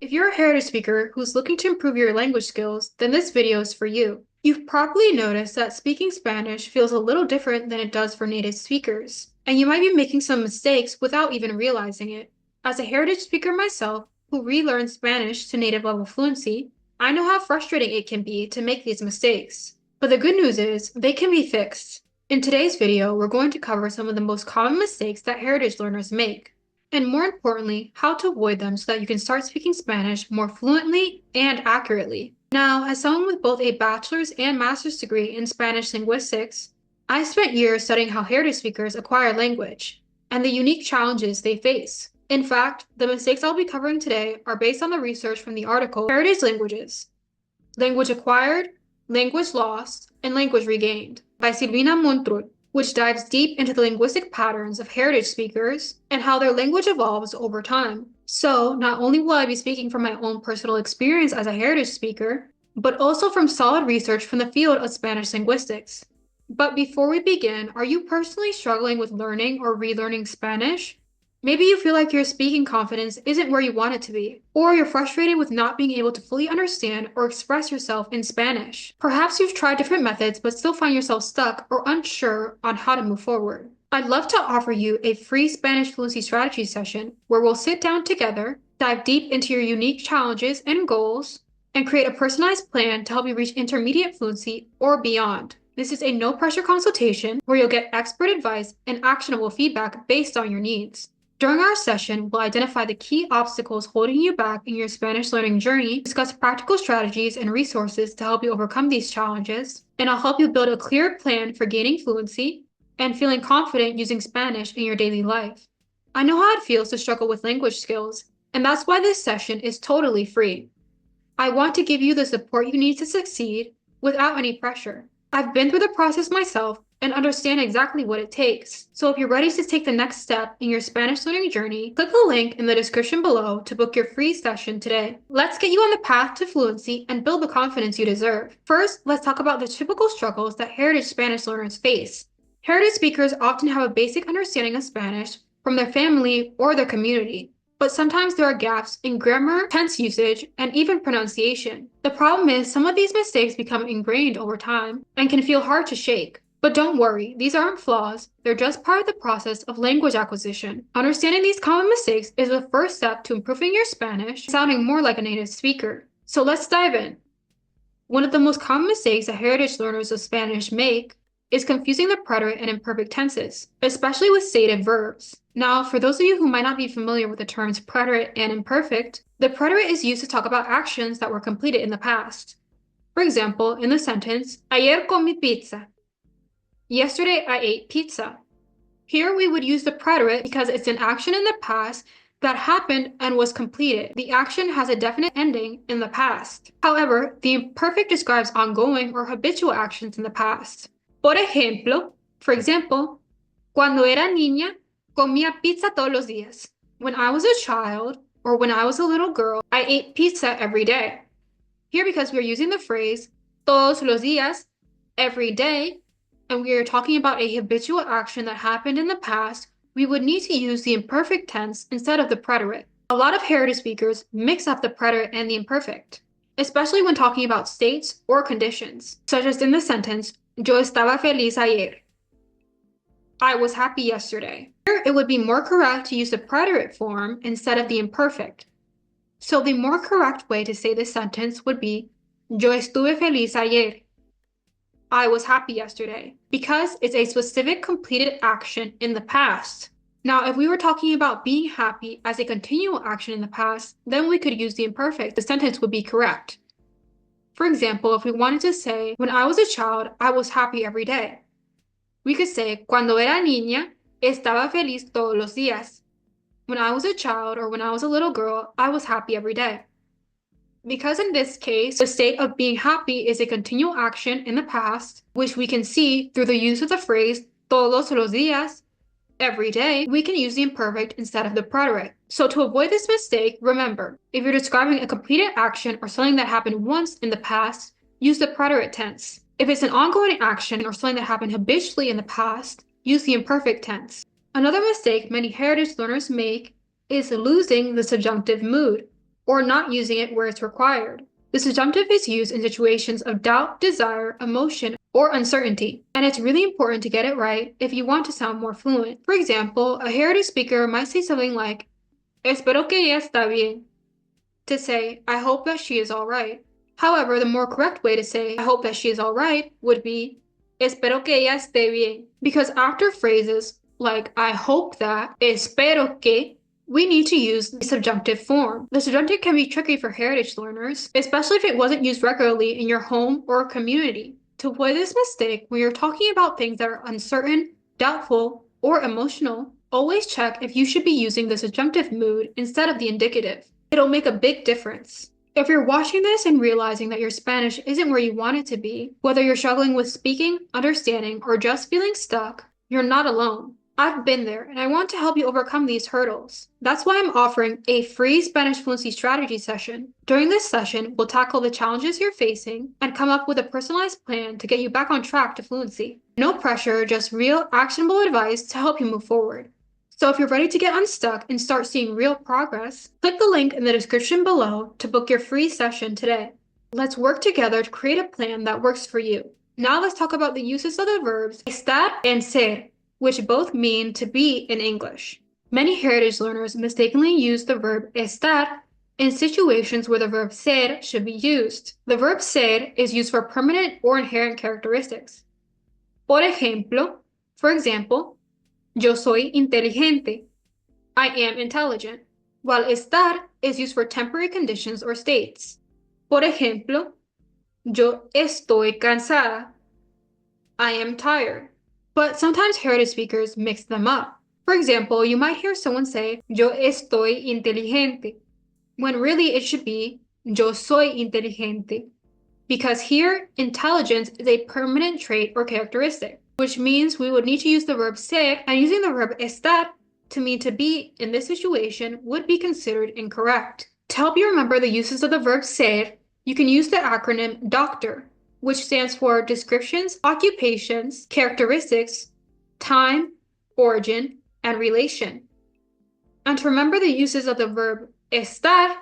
If you're a heritage speaker who's looking to improve your language skills, then this video is for you. You've probably noticed that speaking Spanish feels a little different than it does for native speakers, and you might be making some mistakes without even realizing it. As a heritage speaker myself, who relearned Spanish to native level fluency, I know how frustrating it can be to make these mistakes. But the good news is, they can be fixed. In today's video, we're going to cover some of the most common mistakes that heritage learners make, and more importantly, how to avoid them so that you can start speaking Spanish more fluently and accurately. Now, as someone with both a bachelor's and master's degree in Spanish linguistics, I spent years studying how heritage speakers acquire language and the unique challenges they face. In fact, the mistakes I'll be covering today are based on the research from the article Heritage Languages: Language Acquired, Language Lost, and Language Regained by Silvina Montrud, which dives deep into the linguistic patterns of heritage speakers and how their language evolves over time. So, not only will I be speaking from my own personal experience as a heritage speaker, but also from solid research from the field of Spanish linguistics. But before we begin, are you personally struggling with learning or relearning Spanish? Maybe you feel like your speaking confidence isn't where you want it to be, or you're frustrated with not being able to fully understand or express yourself in Spanish. Perhaps you've tried different methods but still find yourself stuck or unsure on how to move forward. I'd love to offer you a free Spanish fluency strategy session where we'll sit down together, dive deep into your unique challenges and goals, and create a personalized plan to help you reach intermediate fluency or beyond. This is a no-pressure consultation where you'll get expert advice and actionable feedback based on your needs. During our session, we'll identify the key obstacles holding you back in your Spanish learning journey, discuss practical strategies and resources to help you overcome these challenges, and I'll help you build a clear plan for gaining fluency and feeling confident using Spanish in your daily life. I know how it feels to struggle with language skills, and that's why this session is totally free. I want to give you the support you need to succeed without any pressure. I've been through the process myself and understand exactly what it takes. So if you're ready to take the next step in your Spanish learning journey, click the link in the description below to book your free session today. Let's get you on the path to fluency and build the confidence you deserve. First, let's talk about the typical struggles that heritage Spanish learners face. Heritage speakers often have a basic understanding of Spanish from their family or their community, but sometimes there are gaps in grammar, tense usage, and even pronunciation. The problem is some of these mistakes become ingrained over time and can feel hard to shake. But don't worry, these aren't flaws, they're just part of the process of language acquisition. Understanding these common mistakes is the first step to improving your Spanish, sounding more like a native speaker. So let's dive in. One of the most common mistakes that heritage learners of Spanish make is confusing the preterite and imperfect tenses, especially with stative verbs. Now, for those of you who might not be familiar with the terms preterite and imperfect, the preterite is used to talk about actions that were completed in the past. For example, in the sentence, ayer comí pizza. Yesterday I ate pizza. Here we would use the preterite because it's an action in the past that happened and was completed. The action has a definite ending in the past. However, the imperfect describes ongoing or habitual actions in the past. Por ejemplo, for example, cuando era niña, comía pizza todos los días. When I was a child, or when I was a little girl, I ate pizza every day. Here, because we are using the phrase todos los días, every day, and we are talking about a habitual action that happened in the past, we would need to use the imperfect tense instead of the preterite. A lot of heritage speakers mix up the preterite and the imperfect, especially when talking about states or conditions, such as in the sentence, yo estaba feliz ayer. I was happy yesterday. Here, it would be more correct to use the preterite form instead of the imperfect. So the more correct way to say this sentence would be, yo estuve feliz ayer. I was happy yesterday, because it's a specific completed action in the past. Now, if we were talking about being happy as a continual action in the past, then we could use the imperfect. The sentence would be correct. For example, if we wanted to say, when I was a child, I was happy every day, we could say, cuando era niña, estaba feliz todos los días. When I was a child or when I was a little girl, I was happy every day. Because in this case, the state of being happy is a continual action in the past, which we can see through the use of the phrase todos los días, every day, we can use the imperfect instead of the preterite. So to avoid this mistake, remember, if you're describing a completed action or something that happened once in the past, use the preterite tense. If it's an ongoing action or something that happened habitually in the past, use the imperfect tense. Another mistake many heritage learners make is losing the subjunctive mood, or not using it where it's required. The subjunctive is used in situations of doubt, desire, emotion, or uncertainty, and it's really important to get it right if you want to sound more fluent. For example, a heritage speaker might say something like, Espero que ella está bien, to say, I hope that she is all right. However, the more correct way to say, I hope that she is all right, would be, Espero que ella esté bien. Because after phrases like, I hope that, espero que, we need to use the subjunctive form. The subjunctive can be tricky for heritage learners, especially if it wasn't used regularly in your home or community. To avoid this mistake, when you're talking about things that are uncertain, doubtful, or emotional, always check if you should be using the subjunctive mood instead of the indicative. It'll make a big difference. If you're watching this and realizing that your Spanish isn't where you want it to be, whether you're struggling with speaking, understanding, or just feeling stuck, you're not alone. I've been there, and I want to help you overcome these hurdles. That's why I'm offering a free Spanish fluency strategy session. During this session, we'll tackle the challenges you're facing and come up with a personalized plan to get you back on track to fluency. No pressure, just real, actionable advice to help you move forward. So if you're ready to get unstuck and start seeing real progress, click the link in the description below to book your free session today. Let's work together to create a plan that works for you. Now let's talk about the uses of the verbs estar and ser, which both mean to be in English. Many heritage learners mistakenly use the verb estar in situations where the verb ser should be used. The verb ser is used for permanent or inherent characteristics. Por ejemplo, for example, yo soy inteligente. I am intelligent. While estar is used for temporary conditions or states. Por ejemplo, yo estoy cansada. I am tired. But sometimes heritage speakers mix them up. For example, you might hear someone say, yo estoy inteligente, when really it should be, yo soy inteligente. Because here, intelligence is a permanent trait or characteristic, which means we would need to use the verb ser, and using the verb estar to mean to be in this situation would be considered incorrect. To help you remember the uses of the verb ser, you can use the acronym DOCTOR, which stands for descriptions, occupations, characteristics, time, origin, and relation. And to remember the uses of the verb estar,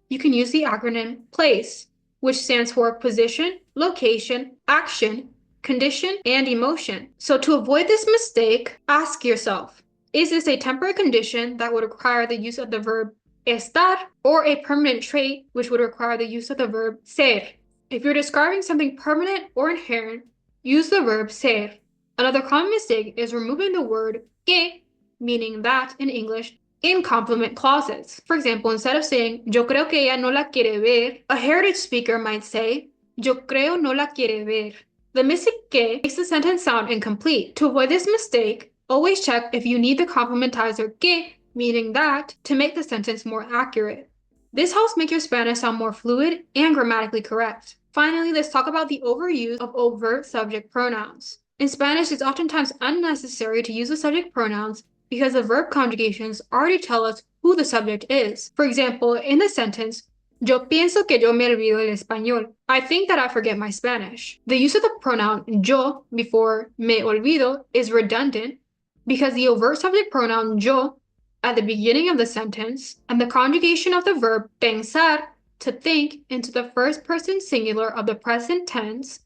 you can use the acronym PLACE, which stands for position, location, action, condition, and emotion. So to avoid this mistake, ask yourself, is this a temporary condition that would require the use of the verb estar, or a permanent trait which would require the use of the verb ser? If you're describing something permanent or inherent, use the verb ser. Another common mistake is removing the word que, meaning that in English, in complement clauses. For example, instead of saying, yo creo que ella no la quiere ver, a heritage speaker might say, yo creo no la quiere ver. The missing que makes the sentence sound incomplete. To avoid this mistake, always check if you need the complementizer que, meaning that, to make the sentence more accurate. This helps make your Spanish sound more fluid and grammatically correct. Finally, let's talk about the overuse of overt subject pronouns. In Spanish, it's oftentimes unnecessary to use the subject pronouns because the verb conjugations already tell us who the subject is. For example, in the sentence, yo pienso que yo me olvido el español. I think that I forget my Spanish. The use of the pronoun yo before me olvido is redundant because the overt subject pronoun yo at the beginning of the sentence and the conjugation of the verb pensar, to think, into the first person singular of the present tense,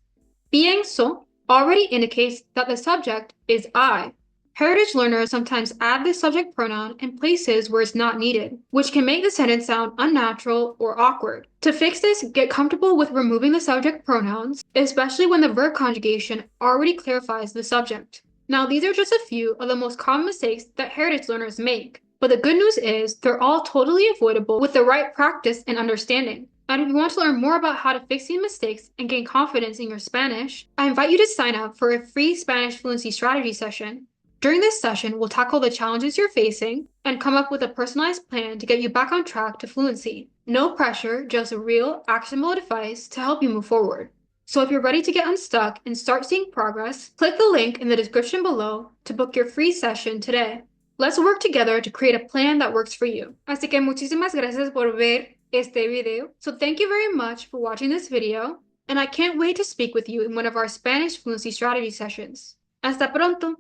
pienso, already indicates that the subject is I. Heritage learners sometimes add this subject pronoun in places where it's not needed, which can make the sentence sound unnatural or awkward. To fix this, get comfortable with removing the subject pronouns, especially when the verb conjugation already clarifies the subject. Now, these are just a few of the most common mistakes that heritage learners make. But the good news is they're all totally avoidable with the right practice and understanding. And if you want to learn more about how to fix these mistakes and gain confidence in your Spanish, I invite you to sign up for a free Spanish fluency strategy session. During this session, we'll tackle the challenges you're facing and come up with a personalized plan to get you back on track to fluency. No pressure, just real, actionable advice to help you move forward. So if you're ready to get unstuck and start seeing progress, click the link in the description below to book your free session today. Let's work together to create a plan that works for you. Así que muchísimas gracias por ver este video. So thank you very much for watching this video, and I can't wait to speak with you in one of our Spanish fluency strategy sessions. Hasta pronto!